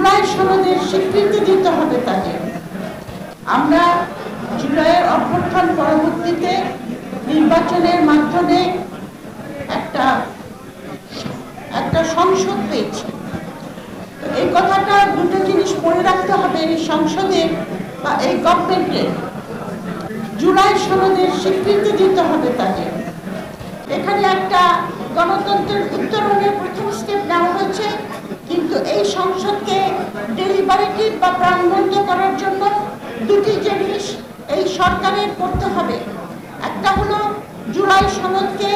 জুলাই সনদের স্বীকৃতি দিতে হবে তাদের। আমরা জুলাইয়ের অভ্যুত্থান পরবর্তীতে নির্বাচনের মাধ্যমে একটা সংসদ পেয়েছি। এই কথাটা দুটো জিনিস মনে রাখতে হবে, এই সংসদের বা এই গভর্নমেন্টের জুলাই সনদের স্বীকৃতি দিতে হবে তাদের। এখানে একটা গণতন্ত্রের উত্তরণের প্রথম স্টেপ নেওয়া হয়েছে, কিন্তু এই সংসদকে ডেলিবারেটিভ বা প্রাণবন্ত করার জন্য দুটি জিনিস এই সরকারের করতে হবে। একটা হলো জুলাই সনদকে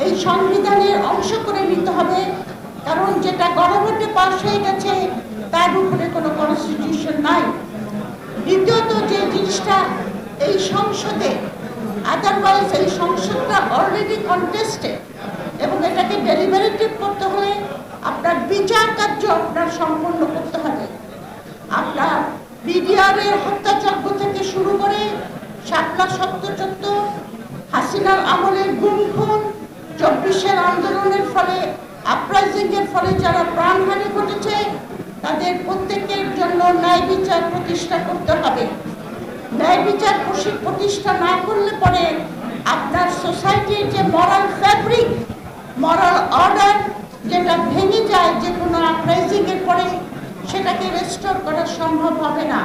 এই সংবিধানের অংশ করে নিতে হবে, কারণ যেটা গণভোটে পাস হয়ে গেছে তার উপরে কোনো কনস্টিটিউশন নাই। দ্বিতীয়ত যে জিনিসটা এই সংসদে আদারওয়াইজ এই সংসদটা অলরেডি কন্টেস্টেড এবং এটাকে ডেলিবারেটিভ করতে হলে আপনার বিচার কার্য আপনার সম্পন্ন করতে হবে। আপনার বিডিআরের হত্যাযজ্ঞ থেকে শুরু করে শাপলা সত্যযুদ্ধ, হাসিনার আমলের গুম খুন, 24-এর আন্দোলনের ফলে আপরাইজিংয়ের ফলে যারা প্রাণহানি ঘটেছে তাদের প্রত্যেকের জন্য ন্যায় বিচার প্রতিষ্ঠা করতে হবে। ন্যায় বিচার প্রতিষ্ঠা না করলে পরে আপনার সোসাইটির যে মরাল ফ্যাব্রিক, মরাল অর্ডার যেটা ভেঙে যায় যে কোনো আপরাইজিংয়ের পরে, সেটাকে রেস্টোর করা সম্ভব হবে না।